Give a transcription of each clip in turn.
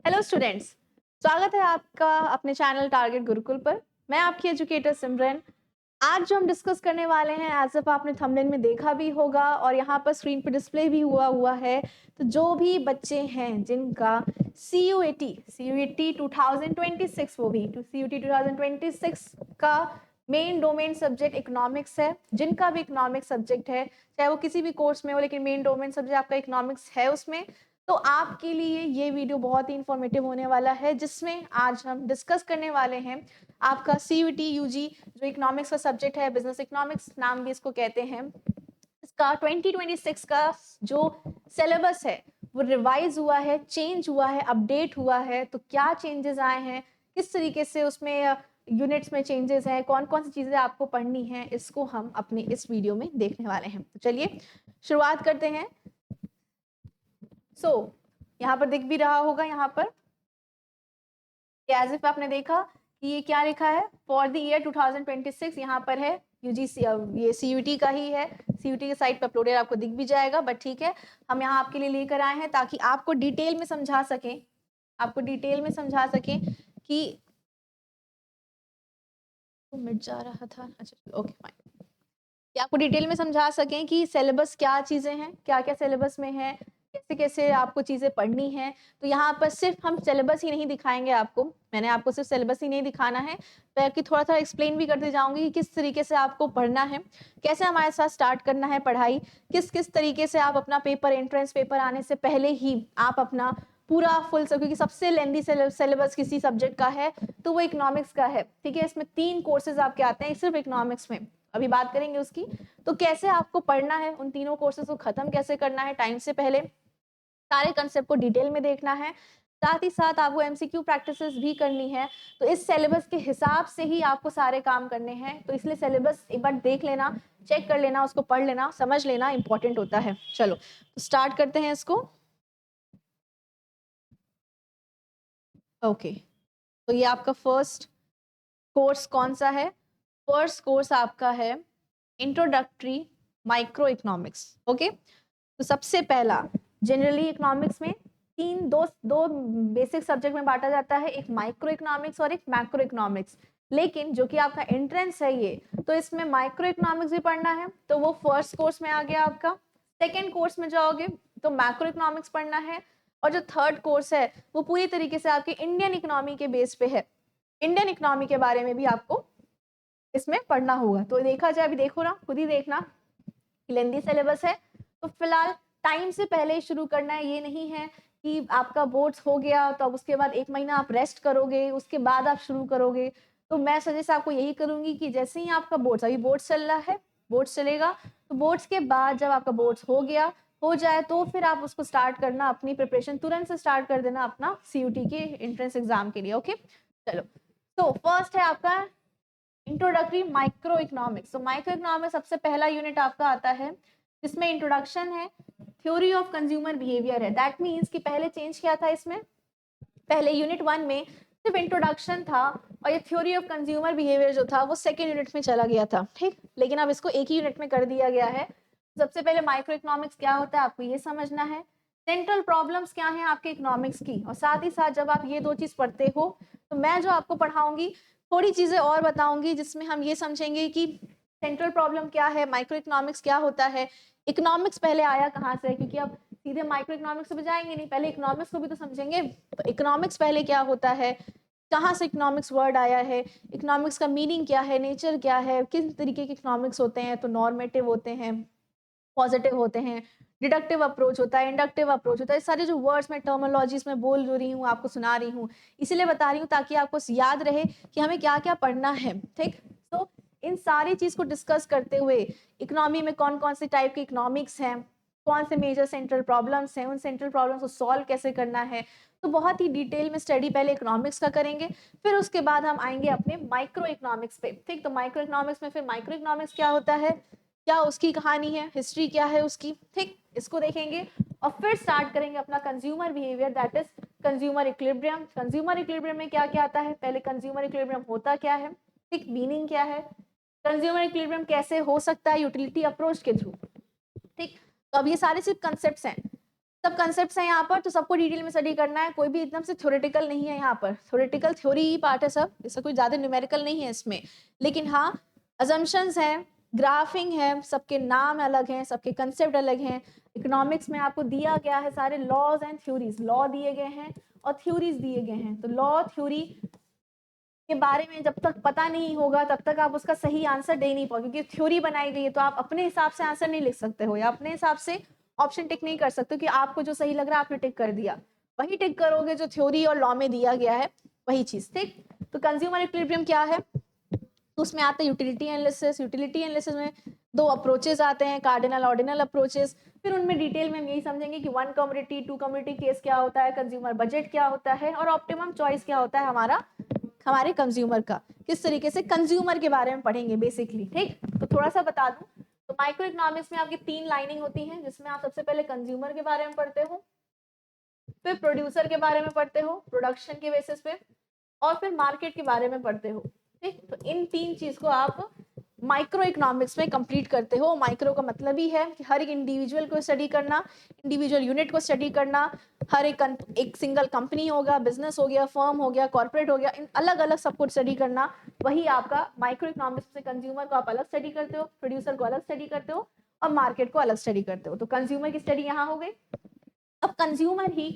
Hello students, स्वागत है आपका अपने चैनल टारगेट गुरुकुल पर। मैं आपकी एजुकेटर सिमरन। आज जो हम डिस्कस करने वाले हैं, एज इफ आपने थंबनेल में देखा भी होगा और यहाँ पर स्क्रीन पर डिस्प्ले भी हुआ है, तो जो भी बच्चे हैं जिनका CUET 2026 वो भी CUET 2026 का मेन डोमेन सब्जेक्ट इकोनॉमिक्स है, जिनका भी इकोनॉमिक्स सब्जेक्ट है, चाहे वो किसी भी कोर्स में हो, लेकिन मेन डोमेन सब्जेक्ट आपका इकोनॉमिक्स है उसमें, तो आपके लिए ये वीडियो बहुत ही इंफॉर्मेटिव होने वाला है, जिसमें आज हम डिस्कस करने वाले हैं आपका CUET UG जो इकोनॉमिक्स का सब्जेक्ट है, बिजनेस इकोनॉमिक्स नाम भी इसको कहते हैं। इसका 2026 का जो सिलेबस है वो रिवाइज हुआ है, चेंज हुआ है, अपडेट हुआ है। तो क्या चेंजेस आए हैं, किस तरीके से उसमें यूनिट्स में चेंजेस हैं, कौन कौन सी चीजें आपको पढ़नी है, इसको हम अपने इस वीडियो में देखने वाले हैं। तो चलिए शुरुआत करते हैं। यहाँ पर दिख भी रहा होगा, यहाँ पर एज इफ आपने देखा कि ये क्या लिखा है, फॉर द ईयर 2026 यहाँ पर है यूजीसी, ये CUET का ही है, CUET के साइट पर अपलोडेड आपको दिख भी जाएगा, बट ठीक है, हम यहाँ आपके लिए लेकर आए हैं ताकि आपको डिटेल में समझा सकें, कि मिट जा रहा था। अच्छा ओके फाइन, कि आपको डिटेल में समझा सकें कि सिलेबस क्या चीज़ें हैं, क्या क्या सिलेबस में है, कैसे कैसे आपको चीज़ें पढ़नी है। तो यहाँ पर सिर्फ हम सिलेबस ही नहीं दिखाएंगे आपको, मैंने आपको सिर्फ सिलेबस ही नहीं दिखाना है, बल्कि थोड़ा थोड़ा एक्सप्लेन भी करते जाऊंगी कि किस तरीके से आपको पढ़ना है, कैसे हमारे साथ स्टार्ट करना है पढ़ाई, किस किस तरीके से आप अपना पेपर, एंट्रेंस पेपर आने से पहले ही आप अपना पूरा फुल, क्योंकि सबसे लेंदी सिलेबस किसी सब्जेक्ट का है तो वो इकोनॉमिक्स का है, ठीक है। इसमें 3 कोर्सेज आपके आते हैं सिर्फ इकोनॉमिक्स में, अभी बात करेंगे उसकी। तो कैसे आपको पढ़ना है, उन तीनों कोर्सेज को खत्म कैसे करना है टाइम से पहले, सारे कंसेप्ट को डिटेल में देखना है, साथ ही साथ आपको MCQ प्रैक्टिसेस भी करनी है। तो इस सिलेबस के हिसाब से ही आपको सारे काम करने हैं, तो इसलिए सिलेबस एक बार देख लेना, चेक कर लेना, उसको पढ़ लेना, समझ लेना, इंपॉर्टेंट होता है। चलो तो स्टार्ट करते हैं इसको। ओके, तो ये आपका फर्स्ट कोर्स कौन सा है? फर्स्ट कोर्स आपका है इंट्रोडक्टरी माइक्रो इकोनॉमिक्स। ओके, तो सबसे पहला, जनरली इकोनॉमिक्स में दो बेसिक सब्जेक्ट में बांटा जाता है, एक माइक्रो इकोनॉमिक्स और एक मैक्रो इकोनॉमिक्स। लेकिन जो कि आपका एंट्रेंस है ये, तो इसमें माइक्रो इकोनॉमिक्स भी पढ़ना है, तो वो फर्स्ट कोर्स में आ गया आपका। सेकेंड कोर्स में जाओगे तो मैक्रो इकोनॉमिक्स पढ़ना है, और जो थर्ड कोर्स है वो पूरी तरीके से आपके इंडियन इकोनॉमी के बेस पे है, इंडियन इकोनॉमी के बारे में भी आपको इसमें पढ़ना होगा। तो देखा जाए, अभी देखो ना, खुद ही देखना, लेंदी सिलेबस है, तो फिलहाल टाइम से पहले ही शुरू करना है। ये नहीं है कि आपका बोर्ड्स हो गया तो अब उसके बाद 1 महीना आप रेस्ट करोगे, उसके बाद आप शुरू करोगे। तो मैं सजेस्ट आपको यही करूंगी कि जैसे ही आपका बोर्ड्स, अभी बोर्ड्स चल रहा है, बोर्ड्स चलेगा, तो बोर्ड्स के बाद जब आपका बोर्ड्स हो जाए तो फिर आप उसको स्टार्ट करना, अपनी प्रिपरेशन तुरंत से स्टार्ट कर देना अपना CUET के एंट्रेंस एग्जाम के लिए। ओके चलो, तो फर्स्ट है आपका इंट्रोडक्टरी माइक्रो इकोनॉमिक्स। तो माइक्रो इकोनॉमिक्स सबसे पहला यूनिट आपका आता है, जिसमें इंट्रोडक्शन है, थ्योरी ऑफ कंज्यूमर बिहेवियर है। दैट मीन्स कि पहले चेंज किया था इसमें, पहले यूनिट 1 में सिर्फ इंट्रोडक्शन था, और ये थ्योरी ऑफ कंज्यूमर बिहेवियर जो था वो सेकेंड यूनिट में चला गया था, ठीक। लेकिन अब इसको एक ही यूनिट में कर दिया गया है। सबसे पहले माइक्रो इकोनॉमिक्स क्या होता है आपको ये समझना है, सेंट्रल प्रॉब्लम्स क्या हैं आपके इकोनॉमिक्स की, और साथ ही साथ जब आप ये 2 चीज पढ़ते हो, तो मैं जो आपको पढ़ाऊंगी थोड़ी चीजें और बताऊंगी, जिसमें हम ये समझेंगे कि सेंट्रल प्रॉब्लम क्या है, माइक्रो इकोनॉमिक्स क्या होता है, इकोनॉमिक्स पहले आया कहाँ से, क्योंकि अब सीधे माइक्रो इकोनॉमिक्स पे जाएंगे नहीं, पहले इकोनॉमिक्स को भी तो समझेंगे। तो इकोनॉमिक्स पहले क्या होता है, कहाँ से इकोनॉमिक्स वर्ड आया है, इकोनॉमिक्स का मीनिंग क्या है, नेचर क्या है, किस तरीके के इकोनॉमिक्स होते हैं, तो नॉर्मेटिव होते हैं, पॉजिटिव होते हैं, डिडक्टिव अप्रोच होता है, इंडक्टिव अप्रोच होता है। सारे जो वर्ड्स में टर्मिनोलॉजीज में बोल रही हूँ, आपको सुना रही हूँ, इसीलिए बता रही हूँ ताकि आपको याद रहे कि हमें क्या क्या पढ़ना है, ठीक। तो इन सारी चीज को डिस्कस करते हुए, इकोनॉमी में कौन कौन से टाइप के इकोनॉमिक्स हैं, कौन से मेजर सेंट्रल प्रॉब्लम्स हैं, उन सेंट्रल प्रॉब्लम्स को सॉल्व कैसे करना है, तो बहुत ही डिटेल में स्टडी पहले इकोनॉमिक्स का करेंगे, फिर उसके बाद हम आएंगे अपने माइक्रो इकोनॉमिक्स पे, ठीक। तो माइक्रो इकोनॉमिक्स में फिर माइक्रो इकोनॉमिक्स क्या होता है, क्या उसकी कहानी है, हिस्ट्री क्या है उसकी, ठीक, इसको देखेंगे। और फिर स्टार्ट करेंगे अपना consumer behaviour, that is consumer equilibrium. Consumer equilibrium में क्या क्या आता है, पहले कंज्यूमर इक्विलिब्रियम होता क्या है, ठीक, मीनिंग क्या है, कंज्यूमर इक्विलिब्रियम कैसे हो सकता है यूटिलिटी अप्रोच के थ्रू, ठीक। तो अब ये सारे सिर्फ कंसेप्ट्स हैं, सब कंसेप्ट्स हैं यहाँ पर, तो सबको डिटेल में स्टडी करना है, कोई भी एकदम से थ्योरेटिकल नहीं है यहाँ पर, थ्योरेटिकल थ्योरी ही पार्ट है सब, इसका कोई ज़्यादा न्यूमेरिकल नहीं है इसमें, लेकिन हाँ अजम्पशंस हैं, ग्राफिंग है, सबके नाम अलग हैं, सबके कंसेप्ट अलग हैं। इकोनॉमिक्स में आपको दिया गया है सारे लॉज एंड थ्योरीज, लॉ दिए गए हैं और थ्योरीज दिए गए हैं, तो लॉ थ्योरी के बारे में जब तक पता नहीं होगा तब तक आप उसका सही आंसर दे नहीं पाओगे, क्योंकि थ्योरी बनाई गई है तो आप अपने हिसाब से आंसर नहीं लिख सकते हो या अपने हिसाब से ऑप्शन टिक नहीं कर सकते कि आपको जो सही लग रहा है आपने टिक कर दिया, वही टिक करोगे जो थ्योरी और लॉ में दिया गया है वही चीज। ठीक, तो कंज्यूमर इक्विलिब्रियम क्या है, तो उसमें आता है यूटिलिटी एनालिसिस। यूटिलिटी एनालिसिस में दो अप्रोचेस आते हैं, कार्डिनल ऑर्डिनल अप्रोचेस, फिर उनमें डिटेल में हम यही समझेंगे कि one community to community case क्या होता है, कंज्यूमर बजट क्या होता है और ऑप्टिमम चॉइस क्या होता है हमारे कंज्यूमर का, किस तरीके से कंज्यूमर के बारे में पढ़ेंगे बेसिकली। ठीक, तो थोड़ा सा बता दूं, तो माइक्रो इकोनॉमिक्स में आपकी 3 लाइनिंग होती हैं, जिसमें आप सबसे पहले कंज्यूमर के बारे में पढ़ते हो, फिर प्रोड्यूसर के बारे में पढ़ते हो प्रोडक्शन के बेसिस पे, और फिर मार्केट के बारे में पढ़ते हो। ठीक, तो इन 3 चीज को आप माइक्रो इकोनॉमिक्स में कंप्लीट करते हो। माइक्रो का मतलब ही है कि हर एक इंडिविजुअल को स्टडी करना, इंडिविजुअल यूनिट को स्टडी करना, हर एक सिंगल कंपनी होगा, बिजनेस हो गया, फर्म हो गया, कॉर्पोरेट हो गया, इन अलग अलग सबको स्टडी करना, वही आपका माइक्रो इकोनॉमिक्स में। कंज्यूमर को आप अलग स्टडी करते हो, प्रोड्यूसर को अलग स्टडी करते हो और मार्केट को अलग स्टडी करते हो। तो कंज्यूमर की स्टडी यहाँ हो गई। अब कंज्यूमर ही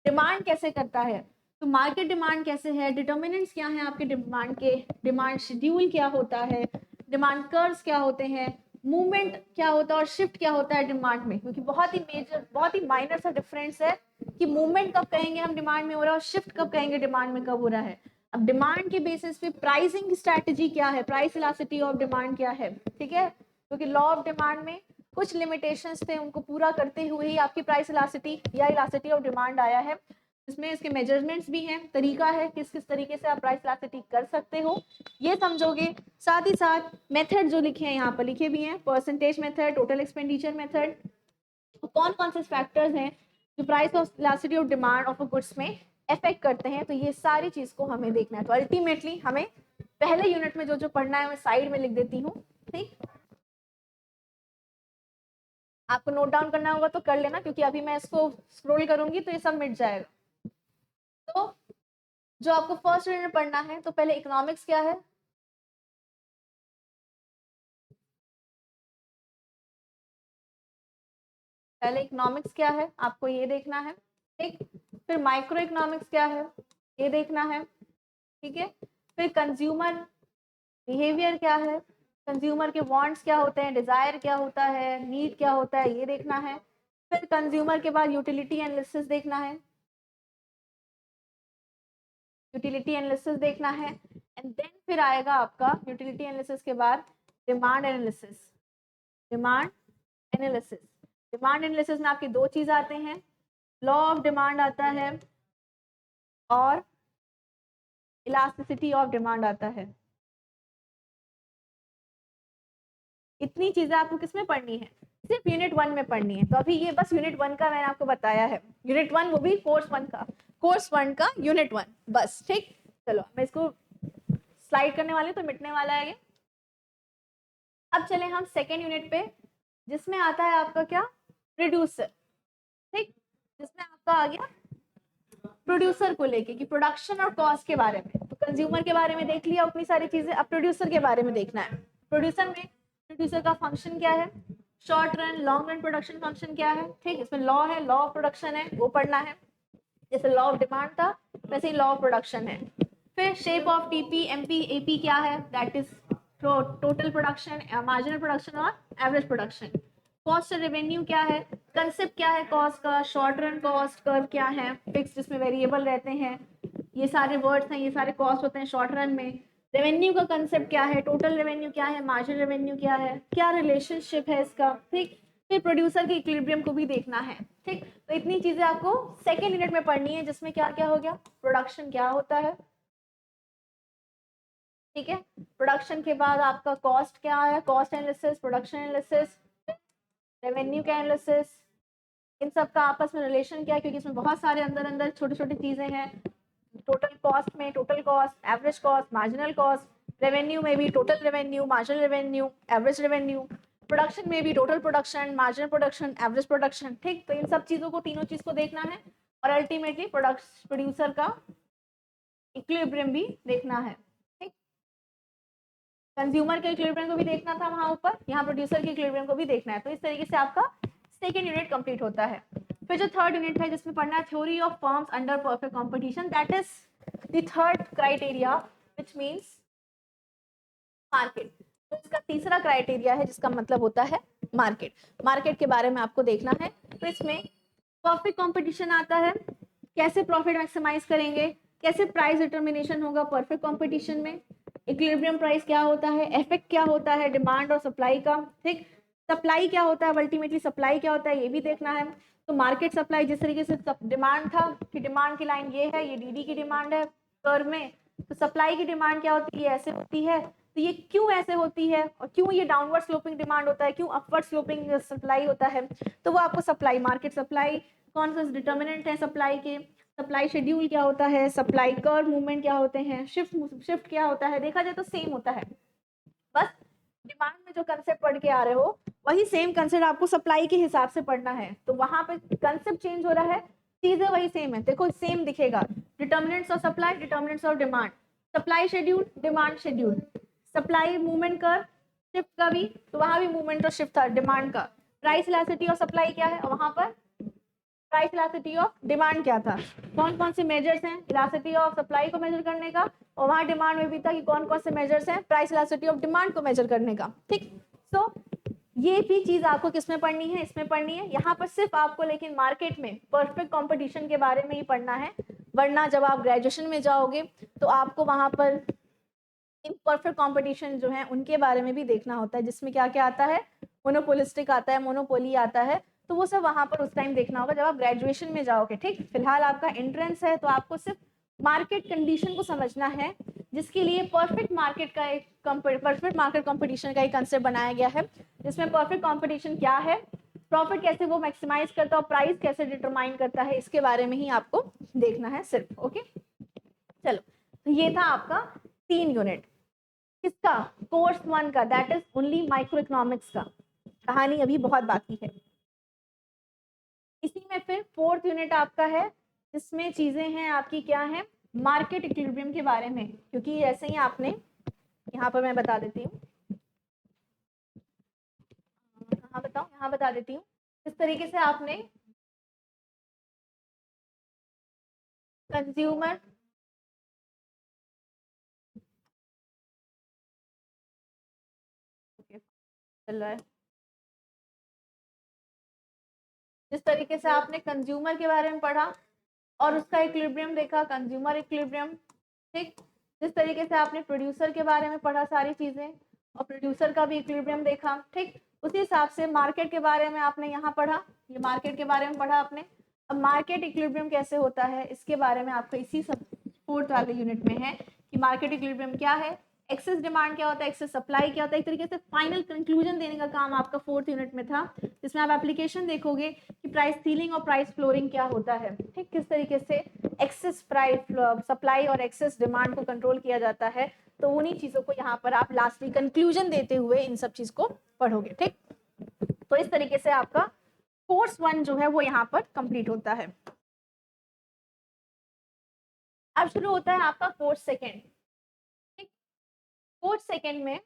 डिमांड कैसे करता है, तो मार्केट डिमांड कैसे है, डिटर्मिनेंट्स क्या हैं आपके डिमांड के, डिमांड शेड्यूल क्या होता है, डिमांड कर्व्स क्या होते हैं, मूवमेंट क्या होता है और शिफ्ट क्या होता है डिमांड में, क्योंकि बहुत ही मेजर बहुत ही माइनर सा डिफरेंस है कि मूवमेंट कब कहेंगे हम डिमांड में हो रहा है और शिफ्ट कब कहेंगे डिमांड में कब हो रहा है। अब डिमांड के बेसिस पे प्राइसिंग स्ट्रैटेजी क्या है, प्राइस इलास्टिसिटी ऑफ डिमांड क्या है। ठीक है, क्योंकि लॉ ऑफ डिमांड में कुछ लिमिटेशंस थे, उनको पूरा करते हुए ही आपकी प्राइस इलास्टिसिटी या इलास्टिसिटी ऑफ डिमांड आया है। इसमें इसके मेजरमेंट्स भी हैं, तरीका है किस किस तरीके से आप प्राइस इलास्टिसिटी कर सकते हो, ये समझोगे। साथ ही साथ मेथड जो लिखे हैं यहाँ पर लिखे भी हैं, percentage method, total expenditure method, कौन कौन से फैक्टर्स हैं जो price elasticity of demand of goods में अफेक्ट करते हैं, तो ये सारी चीज को हमें देखना है। तो अल्टीमेटली हमें पहले यूनिट में जो जो पढ़ना है मैं साइड में लिख देती हूँ। ठीक, आपको नोट डाउन करना होगा तो कर लेना, क्योंकि अभी मैं इसको स्क्रॉल करूंगी तो ये सब मिट जाएगा। तो जो आपको फर्स्ट यूनिट में पढ़ना है, तो पहले इकोनॉमिक्स क्या है, पहले इकोनॉमिक्स क्या है आपको ये देखना है। ठीक, फिर माइक्रो इकोनॉमिक्स क्या है ये देखना है। ठीक है, फिर कंज्यूमर बिहेवियर क्या है, कंज्यूमर के वांट्स क्या होते हैं, डिजायर क्या होता है, नीड क्या होता है ये देखना है। फिर कंज्यूमर के बाद यूटिलिटी एनालिसिस देखना है, यूटिलिटी एनालिसिस देखना है, एंड देन फिर आएगा आपका यूटिलिटी एनालिसिस के बाद demand analysis. Demand analysis, demand analysis में आपकी 2 चीज आते हैं, लॉ ऑफ डिमांड आता है और इलास्टिसिटी ऑफ डिमांड आता है। इतनी चीजें आपको किसमें पढ़नी है, सिर्फ यूनिट 1 में पढ़नी है। तो अभी ये बस यूनिट 1 का मैंने आपको बताया है, यूनिट 1 वो भी कोर्स 1 का, कोर्स 1 का यूनिट 1 बस। ठीक, चलो मैं इसको स्लाइड करने वाली तो मिटने वाला है ये। अब चले हम सेकेंड यूनिट पे, जिसमें आता है आपका क्या, प्रोड्यूसर। ठीक, जिसमें आपका आ गया प्रोड्यूसर को लेके कि प्रोडक्शन और कॉस्ट के बारे में। तो कंज्यूमर के बारे में देख लिया उतनी सारी चीजें, अब प्रोड्यूसर के बारे में देखना है। प्रोड्यूसर में प्रोड्यूसर का फंक्शन क्या है, short run long run production function क्या है। ठीक, इसमें लॉ है, लॉ ऑफ प्रोडक्शन है वो पढ़ना है, जैसे लॉ ऑफ डिमांड था वैसे ही लॉ ऑफ प्रोडक्शन है। फिर shape of TP MP AP क्या है, that is total production, marginal production और एवरेज प्रोडक्शन। कॉस्ट रेवेन्यू क्या है, कंसेप्ट क्या है कॉस्ट का, शॉर्ट रन कॉस्ट कर्व क्या है, फिक्स जिसमें वेरिएबल रहते हैं, ये सारे वर्ड्स हैं, ये सारे कॉस्ट होते हैं शॉर्ट रन में। रेवेन्यू का कंसेप्ट क्या है, टोटल रेवेन्यू क्या है, मार्जिनल रेवेन्यू क्या है, क्या रिलेशनशिप है इसका। ठीक, फिर प्रोड्यूसर के इक्विलिब्रियम को भी देखना है। ठीक, तो इतनी चीजें आपको सेकेंड यूनिट में पढ़नी है, जिसमें क्या क्या हो गया, प्रोडक्शन क्या होता है। ठीक है, प्रोडक्शन के बाद आपका कॉस्ट क्या है, cost analysis, production analysis, revenue का एनालिसिस, इन सब का आपस में रिलेशन क्या है, क्योंकि इसमें बहुत सारे अंदर अंदर छोटी छोटी चीजें हैं। टोटल कॉस्ट में total cost, average cost, marginal cost, revenue में भी total revenue, marginal revenue, average revenue, production में भी total production, marginal production, average production, ठीक। तो इन सब चीजों को, तीनों चीज को देखना है और अल्टीमेटली प्रोड्यूसर का इक्विलिब्रियम भी देखना है, ठीक। कंज्यूमर के इक्विलिब्रियम को भी देखना था वहां ऊपर, यहाँ प्रोड्यूसर के इक्विलिब्रियम को भी देखना है। तो इस तरीके से आपका सेकेंड यूनिट कंप्लीट होता है। फिर जो थर्ड यूनिट है जिसमें पढ़ना है theory of firms under perfect competition, that is the third criteria which means market. तो इसका तीसरा क्राइटेरिया है जिसका मतलब होता है मार्केट। मार्केट के बारे में आपको देखना है। तो इसमें परफेक्ट कंपटीशन आता है, कैसे प्रॉफिट मैक्सिमाइज करेंगे, कैसे प्राइस डिटर्मिनेशन होगा परफेक्ट कंपटीशन में, इक्विलिब्रियम प्राइस क्या होता है, इफेक्ट क्या होता है डिमांड और सप्लाई का, ठीक। सप्लाई क्या होता है, अल्टीमेटली सप्लाई क्या होता है ये भी देखना है। तो मार्केट सप्लाई जिस तरीके से डिमांड था कि डिमांड की लाइन ये है, ये डीडी की डिमांड है कर्व में, तो सप्लाई की डिमांड क्या होती है, ऐसे होती है। तो ये क्यों ऐसे होती है और क्यों ये डाउनवर्ड स्लोपिंग डिमांड होता है, क्यों अपवर्ड स्लोपिंग सप्लाई होता है, तो वो आपको सप्लाई, मार्केट सप्लाई, कौन सा डिटर्मिनेंट है सप्लाई के, सप्लाई शेड्यूल क्या होता है, सप्लाई कर्व मूवमेंट क्या होते हैं, शिफ्ट क्या होता है, देखा जाए तो सेम होता है। बस डिमांड में जो कंसेप्ट पढ़ के आ रहे हो वही सेम कंसेप्ट आपको सप्लाई के हिसाब से पढ़ना है। तो वहां पे कंसेप्ट चेंज हो रहा है, चीजें वही सेम है। देखो सेम दिखेगा, determinants of supply, determinants of demand, supply schedule, demand schedule, supply movement कर, शिफ्ट का भी, तो वहां भी मूवमेंट और शिफ्ट था डिमांड का। प्राइस इलास्टिसिटी और सप्लाई क्या है, वहां पर प्राइस इलास्टिसिटी ऑफ डिमांड क्या था, कौन कौन से मेजर्स हैं इलास्टिसिटी ऑफ सप्लाई को मेजर करने का, और वहां डिमांड में भी था कि कौन कौन से मेजर्स हैं प्राइस इलास्टिसिटी ऑफ डिमांड को मेजर करने का, ठीक। सो ये भी चीज आपको किसमें पढ़नी है, इसमें पढ़नी है। यहाँ पर सिर्फ आपको लेकिन मार्केट में परफेक्ट कंपटीशन के बारे में ही पढ़ना है, वरना जब आप ग्रेजुएशन में जाओगे तो आपको वहां पर इम्परफेक्ट कंपटीशन जो है उनके बारे में भी देखना होता है, जिसमें क्या क्या आता है, मोनोपोलिस्टिक आता है, मोनोपोली आता है, तो वो सब वहां पर उस टाइम देखना होगा जब आप ग्रेजुएशन में जाओगे, ठीक। फिलहाल आपका एंट्रेंस है तो आपको सिर्फ मार्केट कंडीशन को समझना है, जिसके लिए परफेक्ट मार्केट का एक परफेक्ट मार्केट कंपटीशन का एक कंसेप्ट बनाया गया है, जिसमें परफेक्ट कंपटीशन क्या है, प्रॉफिट कैसे वो मैक्सिमाइज करता है और प्राइस कैसे डिटरमाइन करता है, इसके बारे में ही आपको देखना है सिर्फ। ओके, चलो, तो ये था आपका 3 यूनिट किसका, कोर्स 1 का, that is only micro economics का। कहानी अभी बहुत बाकी है। इसी में फिर 4th यूनिट आपका है, जिसमें चीजें हैं आपकी क्या है, मार्केट इक्विलिब्रियम के बारे में, क्योंकि ऐसे ही आपने यहाँ पर मैं बता देती हूँ, कहाँ बताऊँ, यहाँ बता देती हूँ। इस तरीके से आपने कंज्यूमर चल रहा है, जिस तरीके से आपने कंज्यूमर के बारे में पढ़ा और उसका इक्विलिब्रियम देखा, कंज्यूमर इक्विलिब्रियम, ठीक। जिस तरीके से आपने प्रोड्यूसर के बारे में पढ़ा सारी चीजें और प्रोड्यूसर का भी इक्विलिब्रियम देखा, ठीक। उसी हिसाब से मार्केट के बारे में आपने यहाँ पढ़ा, ये मार्केट के बारे में पढ़ा आपने। अब मार्केट इक्विलिब्रियम कैसे होता है इसके बारे में आपको इसी सब 4th वाले यूनिट में है कि मार्केट इक्विलिब्रियम क्या है, एक्सेस डिमांड क्या होता है, एक्सेस सप्लाई क्या होता है। एक तरीके से फाइनल कंक्लूजन देने का काम आपका 4th यूनिट में था, जिसमें आप एप्लीकेशन देखोगे कि प्राइस सीलिंग और प्राइस फ्लोरिंग क्या होता है, ठीक। किस तरीके से एक्सेस प्राइस सप्लाई और एक्सेस डिमांड को कंट्रोल किया जाता है। तो उन्हीं चीजों को यहाँ पर आप लास्टली कंक्लूजन देते हुए इन सब चीज को पढ़ोगे, ठीक। तो इस तरीके से आपका कोर्स 1 जो है वो यहाँ पर कंप्लीट होता है। अब शुरू होता है आपका कोर्स 2, ठीक। कोर्स 2 में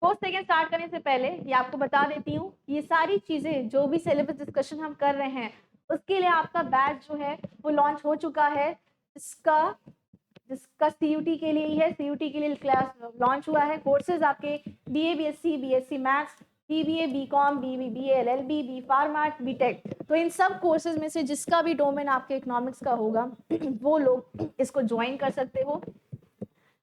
कोर्स 2 स्टार्ट करने से पहले ये आपको बता देती हूँ, ये सारी चीजें जो भी सिलेबस डिस्कशन हम कर रहे हैं उसके लिए आपका बैच जो है वो लॉन्च हो चुका है, जिसका सीयूटी के लिए ही है, सीयूटी के लिए क्लास लॉन्च हुआ है। कोर्सेज आपके BA BSc, BSc maths, BBA, BCom, BBA, LLB, B pharma, BTech, तो इन सब कोर्सेज में से जिसका भी डोमेन आपके इकोनॉमिक्स का होगा वो लोग इसको ज्वाइन कर सकते हो।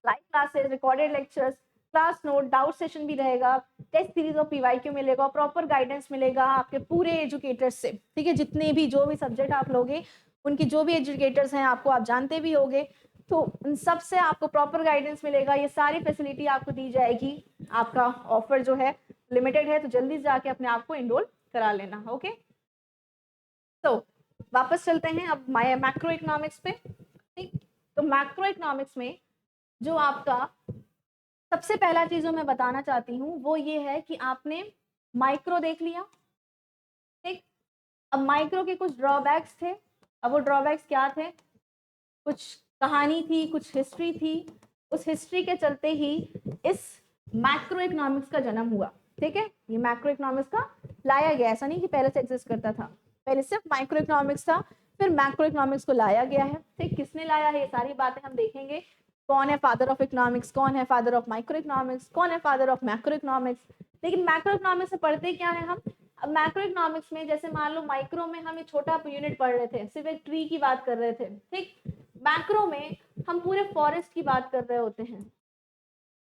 Live classes, recorded lectures, class note, doubt session भी रहेगा, टेस्ट सीरीज और पीवाईक्यू मिलेगा, प्रॉपर गाइडेंस मिलेगा आपके पूरे एजुकेटर्स से, ठीक है। जितने भी जो भी सब्जेक्ट आप लोगे उनकी जो भी एजुकेटर्स हैं आपको आप जानते भी होगे, तो उन सब से आपको प्रॉपर गाइडेंस मिलेगा। ये सारी फैसिलिटी आपको दी जाएगी। आपका ऑफर जो है लिमिटेड है, तो जल्दी से जाके अपने आप को इनरोल करा लेना। ओके, तो वापस चलते हैं अब मैक्रो इकोनॉमिक्स पे, ठीक। तो मैक्रो इकोनॉमिक्स में जो आपका सबसे पहला चीज जो मैं बताना चाहती हूँ वो ये है कि आपने माइक्रो देख लिया, ठीक। अब माइक्रो के कुछ ड्रॉबैक्स थे। अब वो ड्रॉबैक्स क्या थे? कुछ कहानी थी, कुछ हिस्ट्री थी। उस हिस्ट्री के चलते ही इस मैक्रो इकोनॉमिक्स का जन्म हुआ, ठीक है। ये मैक्रो इकोनॉमिक्स का लाया गया, ऐसा नहीं कि पहले से एग्जिस्ट करता था, पहले सिर्फ माइक्रो इकोनॉमिक्स था, फिर मैक्रो इकोनॉमिक्स को लाया गया है, ठीक। किसने लाया है ये सारी बातें हम देखेंगे। कौन है फादर ऑफ इकोनॉमिक्स, कौन है फादर ऑफ माइक्रो इकोनॉमिक्स, कौन है फादर ऑफ मैक्रो इकोनॉमिक्स। लेकिन मैक्रो इकोनॉमिक्स से पढ़ते क्या है हम? अब मैक्रो इकोनॉमिक्स में जैसे मान लो माइक्रो में हम एक छोटा यूनिट पढ़ रहे थे, सिर्फ एक ट्री की बात कर रहे थे, ठीक। मैक्रो में हम पूरे फॉरेस्ट की बात कर रहे होते हैं,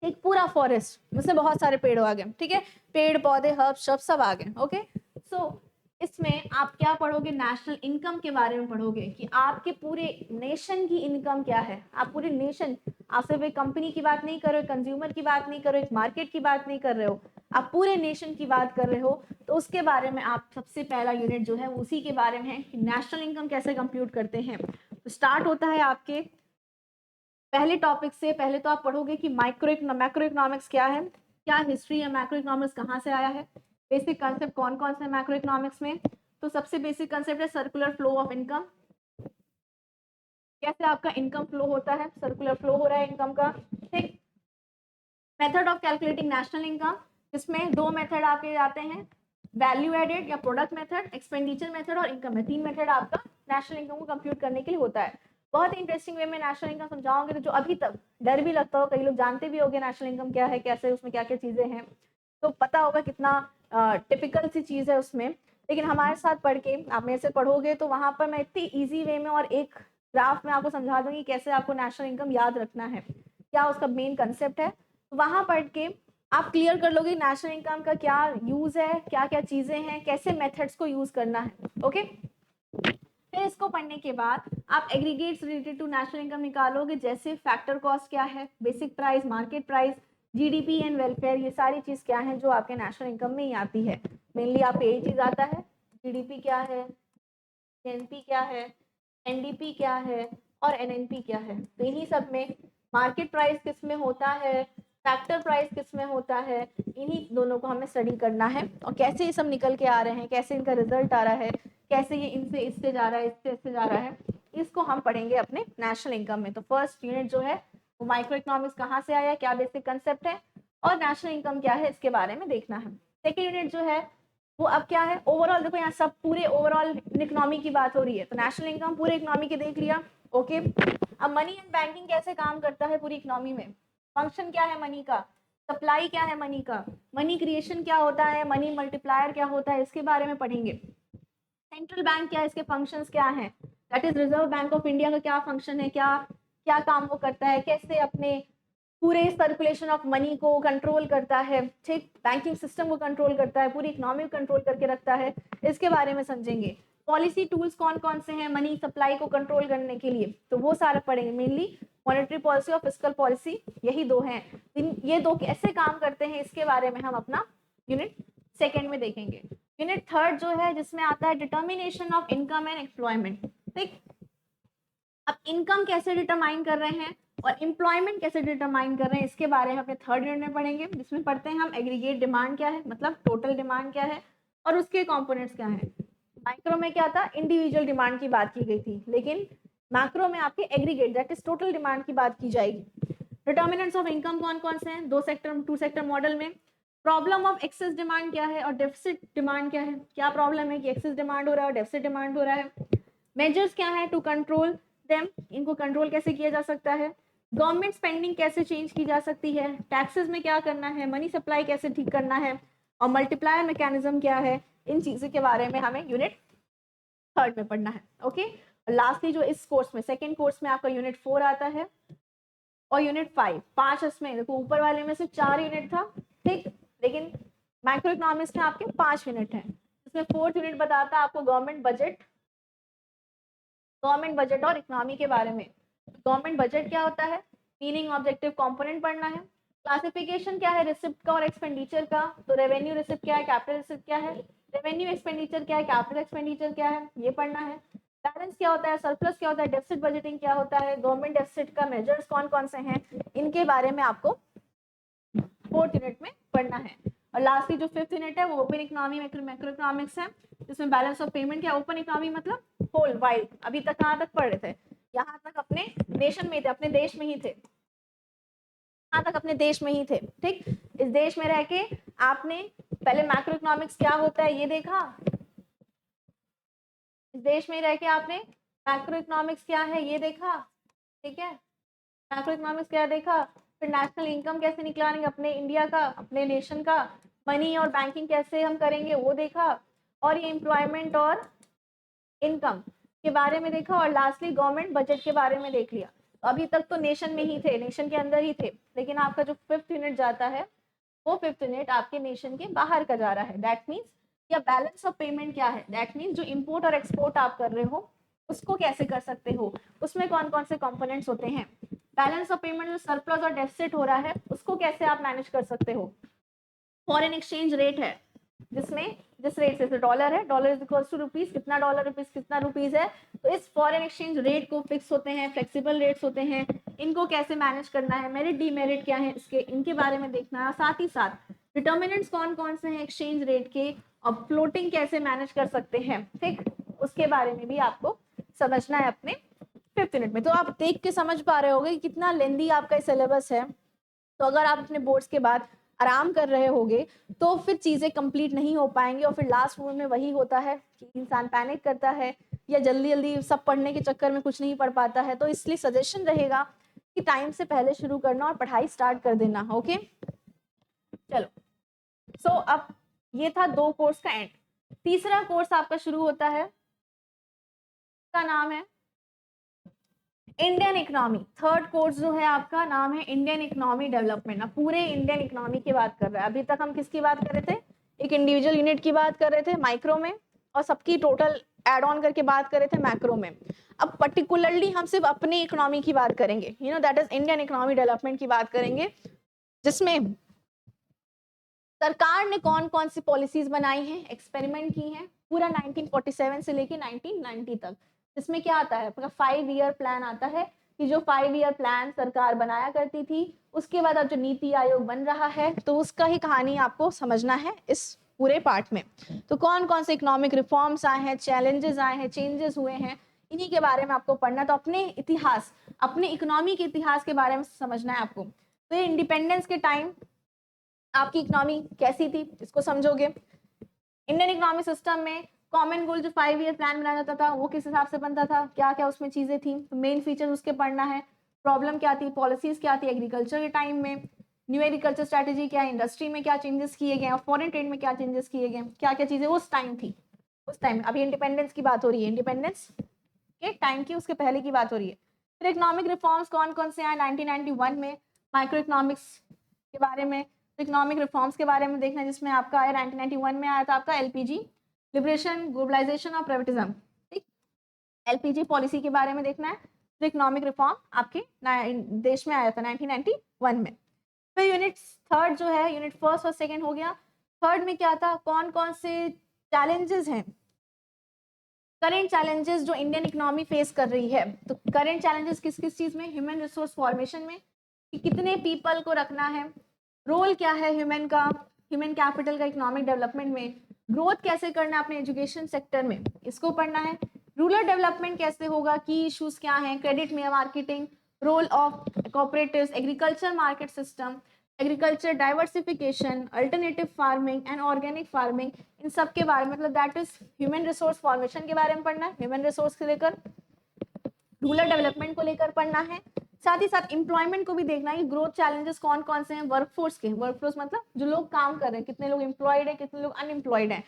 एक पूरा फॉरेस्ट, उसमें बहुत सारे पेड़ आ गए, ठीक है, पेड़ पौधे हर्ब शब सब आ गए, ओके। सो इसमें आप क्या पढ़ोगे? नेशनल इनकम के बारे में पढ़ोगे कि आपके पूरे नेशन की इनकम क्या है। आप पूरे नेशन, आप सिर्फ एक कंपनी की बात नहीं कर रहे हो, कंज्यूमर की बात नहीं कर रहे हो, एक मार्केट की बात नहीं कर रहे हो, आप पूरे नेशन की बात कर रहे हो। तो उसके बारे में आप सबसे पहला यूनिट जो है उसी के बारे में है कि नेशनल इनकम कैसे कंप्यूट करते हैं। तो स्टार्ट होता है आपके पहले टॉपिक से। पहले तो आप पढ़ोगे कि मैक्रो इकोनॉमिक्स क्या है, क्या हिस्ट्री है, मैक्रो इकोनॉमिक्स कहाँ से आया है, बेसिक कंसेप्ट कौन कौन से मैक्रो इकोनॉमिक्स में। तो सबसे बेसिक कंसेप्ट है सर्कुलर फ्लो ऑफ इनकम। कैसे आपका इनकम फ्लो होता है, सर्कुलर फ्लो हो रहा है इनकम का, ठीक। Method of calculating national income, इसमें दो मेथड आपके आते हैं, वैल्यू एडेड या प्रोडक्ट मेथड, एक्सपेंडिचर मेथड और इनकम में। तीन मेथड आपका नेशनल इनकम को कंप्यूट करने के लिए होता है। बहुत इंटरेस्टिंग वे में नेशनल इनकम समझाओगे, तो जो अभी तक डर भी लगता हो, कई लोग जानते भी होंगे नेशनल इनकम क्या है, कैसे उसमें क्या क्या चीजें हैं, तो पता होगा कितना टिपिकल सी चीज है उसमें। लेकिन हमारे साथ पढ़ के आप मेरे से पढ़ोगे तो वहां पर मैं इतनी ईजी वे में और एक ग्राफ में आपको समझा दूंगी कैसे आपको नेशनल इनकम याद रखना है, क्या उसका मेन कंसेप्ट है। वहां पढ़ के आप क्लियर कर लोगे नेशनल इनकम का क्या यूज है, क्या क्या चीजें हैं, कैसे मेथड्स को यूज करना है, ओके। फिर इसको पढ़ने के बाद आप aggregates related to national income निकालोगे, जैसे फैक्टर कॉस्ट क्या है, basic price, market price, GDP and welfare, ये सारी चीज क्या है जो आपके नेशनल इनकम में ही आती है। मेनली आपको यही चीज आता है, जीडीपी क्या है, एनपी क्या है, एनडीपी क्या है और एनएनपी क्या है। तो इन्हीं सब में मार्केट प्राइस किस में होता है, फैक्टर प्राइस किस में होता है, इन्हीं दोनों को हमें स्टडी करना है। और कैसे ये सब निकल के आ रहे हैं, कैसे इनका रिजल्ट आ रहा है, कैसे ये इनसे इससे जा रहा है, इससे इससे जा रहा है, इसको हम पढ़ेंगे अपने नेशनल इनकम में। तो फर्स्ट यूनिट जो है वो माइक्रो इकोनॉमिक्स कहाँ से आया, क्या बेसिक कंसेप्ट है और नेशनल इनकम क्या है, इसके बारे में देखना है। सेकेंड यूनिट जो है वो अब क्या है, ओवरऑल देखो यहाँ सब पूरे ओवरऑल इकोनॉमी की बात हो रही है, तो नेशनल इनकम पूरे इकोनॉमी के देख लिया, ओके। अब मनी एंड बैंकिंग कैसे काम करता है पूरी इकोनॉमी में, फंक्शन क्या है मनी का, सप्लाई क्या है मनी का, मनी क्रिएशन क्या होता है, मनी मल्टीप्लायर क्या होता है, इसके बारे में पढ़ेंगे। सेंट्रल बैंक क्या है, इसके फंक्शंस क्या हैं, that is reserve bank of India का क्या फंक्शन है, क्या क्या काम वो करता है, कैसे अपने पूरे सर्कुलेशन ऑफ मनी को कंट्रोल करता है, ठीक, बैंकिंग सिस्टम को कंट्रोल करता है, पूरी इकोनॉमी को कंट्रोल करके रखता है, इसके बारे में समझेंगे। पॉलिसी टूल्स कौन कौन से हैं मनी सप्लाई को कंट्रोल करने के लिए, तो वो सारा पढ़ेंगे। मेनली मॉनेटरी पॉलिसी और फिस्कल पॉलिसी, यही दो हैं। ये दो कैसे काम करते हैं इसके बारे में हम अपना यूनिट सेकेंड में देखेंगे। यूनिट थर्ड जो है जिसमें आता है determination of income and employment, ठीक। अब इनकम कैसे डिटरमाइन कर रहे हैं और एम्प्लॉयमेंट कैसे डिटरमाइन कर रहे हैं, इसके बारे में अपने थर्ड यूनिट में पढ़ेंगे, जिसमें पढ़ते हैं हम एग्रीगेट डिमांड क्या है, मतलब टोटल डिमांड क्या है और उसके कंपोनेंट्स क्या हैं। माइक्रो में क्या था, इंडिविजुअल डिमांड की बात की गई थी, लेकिन मैक्रो में आपके aggregate that is total demand की बात की जाएगी। डिटर्मिनेंट्स ऑफ इनकम कौन कौन से हैं, टू सेक्टर मॉडल में। प्रॉब्लम ऑफ एक्सेस डिमांड क्या है और डेफिसिट डिमांड क्या है, क्या प्रॉब्लम है कि एक्सेस डिमांड हो रहा है और डेफिसिट डिमांड हो रहा है। मेजर्स क्या है टू कंट्रोल देम, इनको कंट्रोल कैसे किया जा सकता है। गवर्नमेंट स्पेंडिंग कैसे चेंज की जा सकती है, टैक्सेस में क्या करना है, मनी सप्लाई कैसे ठीक करना है और मल्टीप्लायर मैकेनिज्म क्या है, इन चीज़ों के बारे में हमें यूनिट थर्ड में पढ़ना है, ओके। और लास्टली जो इस कोर्स में सेकेंड कोर्स में आपका यूनिट 4 आता है और यूनिट 5, 5 इसमें देखो ऊपर वाले में से 4 यूनिट था, ठीक, लेकिन माइक्रो इकोनॉमिक्स में आपके 5 यूनिट हैं। इसमें फोर्थ यूनिट बताता है आपको गवर्नमेंट बजट और इकोनॉमी के बारे में। गवर्नमेंट बजट क्या होता है, मीनिंग ऑब्जेक्टिव कंपोनेंट पढ़ना है। क्लासिफिकेशन क्या है रिसिप्ट का और एक्सपेंडिचर का, तो रेवेन्यू रिसिप्ट क्या है, कैपिटल रिसिप्ट क्या है, रेवेन्यू एक्सपेंडिचर क्या है, कैपिटल एक्सपेंडिचर क्या है, ये पढ़ना है। बैलेंस क्या होता है, सरप्लस क्या होता है, डेफिसिट बजटिंग क्या होता है, गवर्नमेंट डेफिसिट का मेजर्स कौन कौन से हैं, इनके बारे में आपको फोर्थ यूनिट में पढ़ना है। और लास्टली जो फिफ्थ यूनिट है वो ओपन इकोनॉमी मैक्रो इकोनॉमिक्स है, जिसमें बैलेंस ऑफ पेमेंट क्या, ओपन इकोनॉमी मतलब होल वाइड। अभी तक कहाँ तक पढ़ रहे थे, यहाँ तक अपने नेशन में थे, अपने देश में ही थे, यहाँ तक अपने देश में ही थे। ठीक, इस देश में रह के आपने पहले मैक्रो इकोनॉमिक्स क्या होता है ये देखा, इस देश में रह के आपने मैक्रो इकोनॉमिक्स क्या है ये देखा। ठीक है, मैक्रो इकोनॉमिक्स क्या देखा, फिर नेशनल इनकम कैसे निकालेंगे अपने इंडिया का, अपने नेशन का, मनी और बैंकिंग कैसे हम करेंगे वो देखा, और ये एम्प्लॉयमेंट और इनकम के बारे में देखा, और लास्टली गवर्नमेंट बजट के बारे में देख लिया। तो अभी तक तो नेशन में ही थे, नेशन के अंदर ही थे, लेकिन आपका जो फिफ्थ यूनिट जाता है वो फिफ्थ यूनिट आपके नेशन के बाहर का जा रहा है। दैट मीन्स या बैलेंस ऑफ पेमेंट क्या है, दैट मीन्स जो इम्पोर्ट और एक्सपोर्ट आप कर रहे हो उसको कैसे कर सकते हो, उसमें कौन कौन से कंपोनेंट्स होते हैं। बैलेंस ऑफ पेमेंट जो सरप्लस और डेफिसिट हो रहा है उसको कैसे आप मैनेज कर सकते हो। फॉरेन एक्सचेंज रेट है, जिसमें जिस रेट से डॉलर है, dollar is equal to rupees, कितना डॉलर रुपीज कितना रुपीज है, तो इस फॉरेन एक्सचेंज रेट को फिक्स होते हैं, फ्लेक्सिबल रेट्स होते हैं, इनको कैसे मैनेज करना है, मेरिट डीमेरिट क्या है इसके, इनके बारे में देखना है। साथ ही साथ डिटर्मिनेंट्स कौन कौन से हैं एक्सचेंज रेट के, और फ्लोटिंग कैसे मैनेज कर सकते हैं, ठीक, उसके बारे में भी आपको समझना है अपने फिफ्थ यूनिट में। तो आप देख के समझ पा रहे होगे कि कितना लेंदी आपका सिलेबस है। तो अगर आप अपने बोर्ड्स के बाद आराम कर रहे होगे तो फिर चीज़ें कंप्लीट नहीं हो पाएंगी, और फिर लास्ट मोमेंट में वही होता है कि इंसान पैनिक करता है या जल्दी जल्दी सब पढ़ने के चक्कर में कुछ नहीं पढ़ पाता है। तो इसलिए सजेशन रहेगा कि टाइम से पहले शुरू करना और पढ़ाई स्टार्ट कर देना। ओके, चलो। सो अब ये था 2 कोर्स का एंड। तीसरा कोर्स आपका शुरू होता है, का नाम है इंडियन इकोनॉमी। थर्ड कोर्स जो है आपका नाम है इंडियन इकोनॉमी डेवलपमेंट। अब पूरे इंडियन इकोनॉमी की बात कर रहे हैं। अभी तक हम किसकी बात कर रहे थे, एक इंडिविजुअल यूनिट की बात कर रहे थे माइक्रो में, और सबकी टोटल एड ऑन करके बात कर रहे थे मैक्रो में। अब पर्टिकुलरली हम सिर्फ अपनी इकोनॉमी की बात करेंगे, you know that is Indian economy development की बात करेंगे, जिसमें सरकार ने कौन कौन सी पॉलिसीज बनाई हैं, एक्सपेरिमेंट की हैं, पूरा 1947 से लेके 1990 तक। इसमें क्या आता है, 5 ईयर प्लान आता है, कि जो 5 ईयर प्लान सरकार बनाया करती थी, उसके बाद अब जो नीति आयोग बन रहा है तो उसका ही कहानी आपको समझना है इस पूरे पार्ट में। तो कौन कौन से इकोनॉमिक रिफॉर्म्स आए हैं, चैलेंजेस आए हैं, चेंजेस हुए हैं, इन्हीं के बारे में आपको पढ़ना। तो अपने इतिहास, अपने इकोनॉमी के इतिहास के बारे में समझना है आपको। तो ये इंडिपेंडेंस के टाइम आपकी इकोनॉमी कैसी थी इसको समझोगे। इंडियन इकोनॉमिक सिस्टम में कॉमन गोल जो 5 ईयर प्लान बनाया जाता था वो किस हिसाब से बनता था, क्या क्या उसमें चीजें थी, तो मेन फीचर्स उसके पढ़ना है, प्रॉब्लम क्या थी, पॉलिसीज क्या थी एग्रीकल्चर के टाइम में, न्यू एग्रीकल्चर स्ट्रेटेजी क्या है, इंडस्ट्री में क्या चेंजेस किए गए, और फॉरेन ट्रेड में क्या चेंजेस किए गए, क्या क्या चीजें उस टाइम थी, उस टाइम। अभी इंडिपेंडेंस की बात हो रही है, इंडिपेंडेंस के टाइम की, उसके पहले की बात हो रही है। फिर इकोनॉमिक रिफॉर्म्स कौन कौन से आए 1991 में, माइक्रो इकोनॉमिक्स के बारे में, इकोनॉमिक रिफॉर्म्स के बारे में देखना, जिसमें आपका आया 1991 में आया था आपका एलपीजी, लिबरेशन, ग्लोबलाइजेशन और प्राइवेटिज्म। ठीक, एलपीजी पॉलिसी के बारे में देखना है। तो इकोनॉमिक रिफॉर्म आपके देश में आया था 1991 में। फिर यूनिट थर्ड जो है, यूनिट फर्स्ट और सेकंड हो गया। थर्ड में क्या था, कौन कौन से चैलेंजेस हैं, करेंट चैलेंजेस जो इंडियन इकोनॉमी फेस कर रही है। तो करेंट चैलेंजेस किस किस चीज में, ह्यूमन रिसोर्स फॉर्मेशन में, कि कितने पीपल को रखना है, रोल क्या है ह्यूमन का, ह्यूमन कैपिटल का इकोनॉमिक डेवलपमेंट में, ग्रोथ कैसे करना है अपने एजुकेशन सेक्टर में, इसको पढ़ना है। रूरल डेवलपमेंट कैसे होगा, की इश्यूज क्या हैं, क्रेडिट में marketing, role of cooperatives, agriculture market system, agriculture diversification, alternative farming and organic farming, इन सब के बारे में, मतलब that is human resource formation के बारे में पढ़ना है, ह्यूमन रिसोर्स से लेकर रूरल डेवलपमेंट को लेकर पढ़ना है। साथ ही साथ एम्प्लॉयमेंट को भी देखना है, ग्रोथ चैलेंजेस कौन कौन से हैं, वर्कफोर्स के, वर्कफोर्स मतलब जो लोग काम कर रहे हैं, कितने लोग एम्प्लॉयड है, कितने लोग अनएम्प्लॉयड है,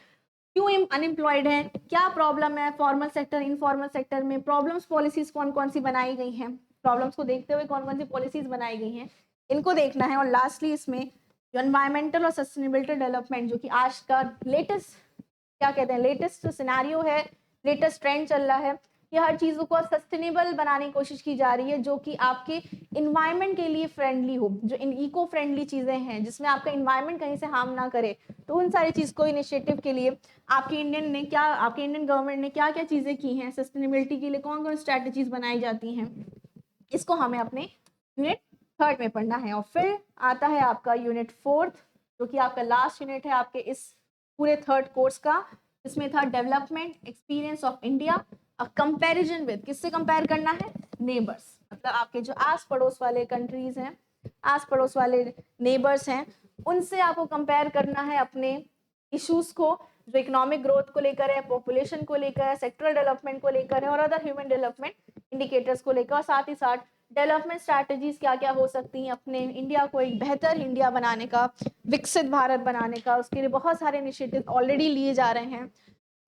क्यों अनएम्प्लॉयड है, क्या प्रॉब्लम है फॉर्मल सेक्टर इनफॉर्मल सेक्टर में, प्रॉब्लम्स पॉलिसीज कौन कौन सी बनाई गई हैं, प्रॉब्लम्स को देखते हुए कौन कौन सी पॉलिसीज बनाई गई हैं, इनको देखना है। और लास्टली इसमें जो एनवायरमेंटल और सस्टेनेबिलिटी डेवलपमेंट, जो कि आज का लेटेस्ट क्या कहते हैं, लेटेस्ट सिनेरियो है, लेटेस्ट ट्रेंड चल रहा है, ये हर चीज़ों को सस्टेनेबल बनाने की कोशिश की जा रही है, जो कि आपके इन्वायरमेंट के लिए फ्रेंडली हो, जो इन इको फ्रेंडली चीज़ें हैं, जिसमें आपका इन्वायरमेंट कहीं से हार्म ना करे। तो उन सारी चीज़ को इनिशिएटिव के लिए आपके इंडियन गवर्नमेंट ने क्या क्या चीज़ें की हैं, सस्टेनेबिलिटी के लिए कौन कौन स्ट्रैटेजीज बनाई जाती हैं, इसको हमें अपने यूनिट थर्ड में पढ़ना है। और फिर आता है आपका यूनिट 4 जो कि आपका लास्ट यूनिट है आपके इस पूरे थर्ड कोर्स का, जिसमें था development experience of India, a comparison with, किससे कंपेयर करना है, नेबर्स, मतलब आपके जो आस पड़ोस वाले कंट्रीज हैं, आस पड़ोस वाले नेबर्स हैं, उनसे आपको कंपेयर करना है अपने इश्यूज को, जो इकोनॉमिक ग्रोथ को लेकर है, पॉपुलेशन को लेकर है, सेक्टरल डेवलपमेंट को लेकर है और अदर ह्यूमन डेवलपमेंट इंडिकेटर्स को लेकर, और साथ ही साथ डेवलपमेंट स्ट्रैटेजीज क्या क्या हो सकती हैं अपने इंडिया को एक बेहतर इंडिया बनाने का, विकसित भारत बनाने का। उसके लिए बहुत सारे इनिशिएटिव ऑलरेडी लिए जा रहे हैं,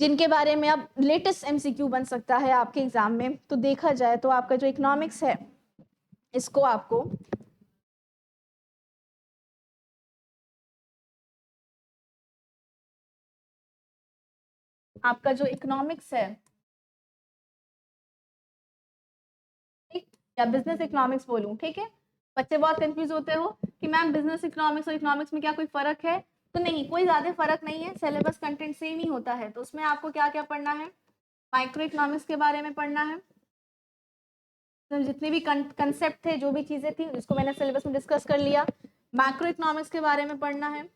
जिनके बारे में अब लेटेस्ट एमसीक्यू बन सकता है आपके एग्जाम में। तो देखा जाए तो आपका जो इकोनॉमिक्स है, इसको आपको आपका जो इकोनॉमिक्स है, ठीक, या बिजनेस इकोनॉमिक्स बोलूं, ठीक है। बच्चे बहुत कंफ्यूज होते हो कि मैम बिजनेस इकोनॉमिक्स और इकोनॉमिक्स में क्या कोई फर्क है, तो नहीं, कोई ज्यादा फर्क नहीं है, सिलेबस कंटेंट सेम ही होता है। तो उसमें आपको क्या क्या पढ़ना है, माइक्रो इकोनॉमिक्स के बारे में पढ़ना है, तो जितने भी कंसेप्ट थे, जो भी चीजें थी, जिसको मैंने सिलेबस में डिस्कस कर लिया। मैक्रो इकोनॉमिक्स के बारे में पढ़ना है।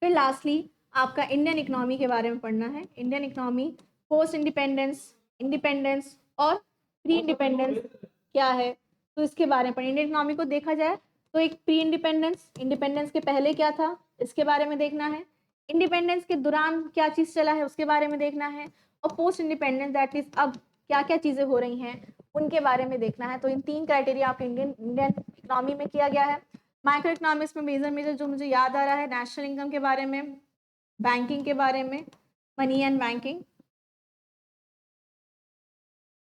फिर लास्टली आपका इंडियन इकोनॉमी के बारे में पढ़ना है। Indian economy post independence, independence और प्री इंडिपेंडेंस क्या है, तो इसके बारे में पढ़ना। इंडियन इकोनॉमी को देखा जाए तो एक प्री इंडिपेंडेंस, इंडिपेंडेंस के पहले क्या था, इसके बारे में देखना है। इंडिपेंडेंस के दौरान क्या चीज़ चला है, उसके बारे में देखना है। और पोस्ट इंडिपेंडेंस दैट इज अब क्या क्या चीज़ें हो रही हैं, उनके बारे में देखना है। तो इन 3 क्राइटेरिया आपके इंडियन इकोनॉमी में किया गया है। माइक्रो इकोनॉमिक्स में मेजर जो मुझे याद आ रहा है, नेशनल इनकम के बारे में, बैंकिंग के बारे में, मनी एंड बैंकिंग,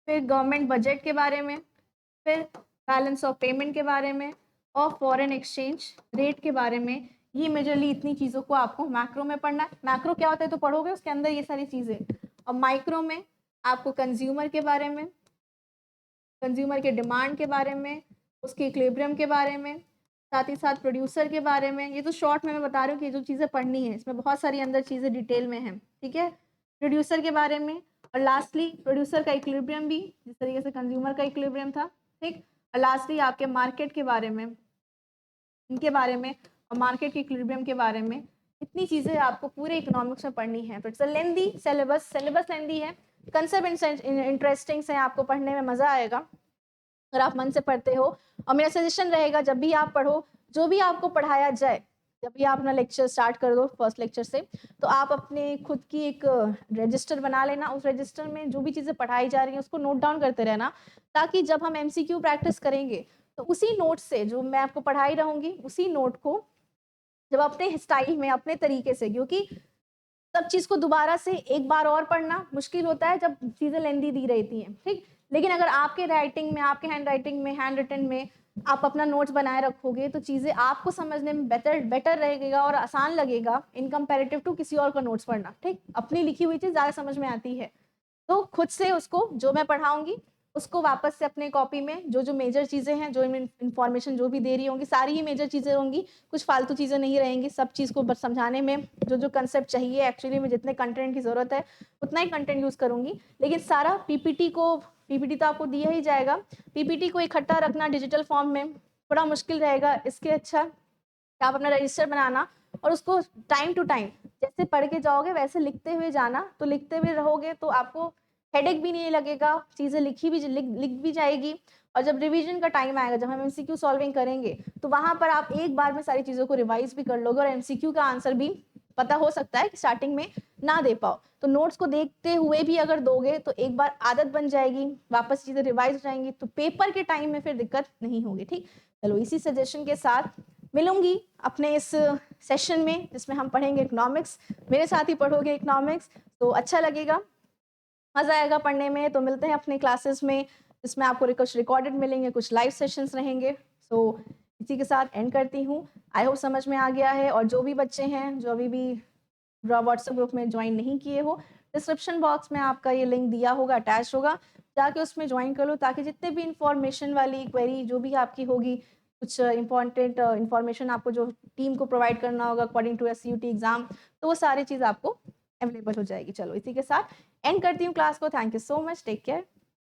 फिर गवर्नमेंट बजट के बारे में, फिर बैलेंस ऑफ पेमेंट के बारे में और फॉरेन एक्सचेंज रेट के बारे में। ये मेजरली इतनी चीज़ों को आपको मैक्रो में पढ़ना है। मैक्रो क्या होता है तो पढ़ोगे, उसके अंदर ये सारी चीज़ें। और माइक्रो में आपको कंज्यूमर के बारे में, कंज्यूमर के डिमांड के बारे में, उसके इक्विलिब्रियम के बारे में, साथ ही साथ प्रोड्यूसर के बारे में। ये तो शॉर्ट में मैं बता रही हूँ कि जो चीज़ें पढ़नी है, इसमें बहुत सारी अंदर चीज़ें डिटेल में हैं, ठीक है। प्रोड्यूसर के बारे में, और लास्टली प्रोड्यूसर का इक्विलिब्रियम भी, जिस तरीके से कंज्यूमर का इक्विलिब्रियम था, ठीक। और लास्टली आपके मार्केट के बारे में, इनके बारे में, और मार्केट के इक्विलिब्रियम के बारे में। इतनी चीज़ें आपको पूरे इकोनॉमिक्स में पढ़नी है। तो it's a lengthy syllabus, syllabus lengthy है, कंसेप्ट इंटरेस्टिंग से, आपको पढ़ने में मज़ा आएगा अगर आप मन से पढ़ते हो। और मेरा सजेशन रहेगा, जब भी आप पढ़ो, जो भी आपको पढ़ाया जाए, जब भी आप अपना लेक्चर स्टार्ट कर दो फर्स्ट लेक्चर से, तो आप अपने खुद की एक रजिस्टर बना लेना। उस रजिस्टर में जो भी चीज़ें पढ़ाई जा रही हैं उसको नोट डाउन करते रहना, ताकि जब हम एमसीक्यू प्रैक्टिस करेंगे तो उसी नोट से, जो मैं आपको पढ़ाई रहूँगी, उसी नोट को जब अपने स्टाइल में, अपने तरीके से, क्योंकि सब चीज़ को दोबारा से एक बार और पढ़ना मुश्किल होता है जब चीज़ें लेंदी दी रहती हैं, ठीक। लेकिन अगर आपके राइटिंग में, आपके हैंड राइटिंग में, हैंड रिटन में आप अपना नोट्स बनाए रखोगे, तो चीज़ें आपको समझने में बेटर रहेगा और आसान लगेगा इन कंपेरेटिव टू किसी और का नोट्स पढ़ना, ठीक। अपनी लिखी हुई चीज़ ज़्यादा समझ में आती है। तो खुद से उसको, जो मैं पढ़ाऊंगी उसको वापस से अपने कॉपी में जो जो मेजर चीज़ें हैं, जो इन्फॉर्मेशन जो भी दे रही होंगी, सारी ही मेजर चीज़ें होंगी, कुछ फालतू चीज़ें नहीं रहेंगी। सब चीज़ को समझाने में जो जो कंसेप्ट चाहिए, एक्चुअली में जितने कंटेंट की ज़रूरत है उतना ही कंटेंट यूज़ करूँगी। लेकिन सारा पीपीटी तो आपको दिया ही जाएगा, पीपीटी को इकट्ठा रखना डिजिटल फॉर्म में थोड़ा मुश्किल रहेगा। इसके अच्छा आप अपना रजिस्टर बनाना और उसको टाइम टू टाइम, जैसे पढ़ के जाओगे वैसे लिखते हुए जाना। तो लिखते हुए रहोगे तो आपको हेडेक भी नहीं लगेगा, चीज़ें लिखी भी लिख भी जाएगी। और जब रिवीजन का टाइम आएगा, जब हम एमसीक्यू सॉल्विंग करेंगे, तो वहाँ पर आप एक बार में सारी चीज़ों को रिवाइज भी कर लोगे और एमसीक्यू का आंसर भी पता हो सकता है कि स्टार्टिंग में ना दे पाओ। तो नोट्स को देखते हुए भी अगर दोगे तो एक बार आदत बन जाएगी, वापस चीज़ें रिवाइज हो जाएंगी, तो पेपर के टाइम में फिर दिक्कत नहीं होगी, ठीक। चलो, इसी सजेशन के साथ मिलूंगी अपने इस सेशन में, जिसमें हम पढ़ेंगे इकोनॉमिक्स। मेरे साथ ही पढ़ोगे इकोनॉमिक्स, तो अच्छा लगेगा, मज़ा आएगा पढ़ने में। तो मिलते हैं अपने क्लासेस में, जिसमें आपको कुछ रिकॉर्डेड मिलेंगे, कुछ लाइव सेशंस रहेंगे। सो इसी के साथ एंड करती हूँ। आई होप समझ में आ गया है। और जो भी बच्चे हैं जो अभी भी व्हाट्सएप ग्रुप में ज्वाइन नहीं किए हो, डिस्क्रिप्शन बॉक्स में आपका ये लिंक दिया होगा, अटैच होगा, जाके उसमें ज्वाइन कर लो, ताकि जितने भी इंफॉर्मेशन वाली क्वेरी जो भी आपकी होगी, कुछ इंपॉर्टेंट इंफॉर्मेशन आपको जो टीम को प्रोवाइड करना होगा अकॉर्डिंग टू SUT एग्जाम, तो वो सारी चीज़ आपको अवेलेबल हो जाएगी। चलो, इसी के साथ एंड करती हूँ क्लास को। Thank you so much, take care.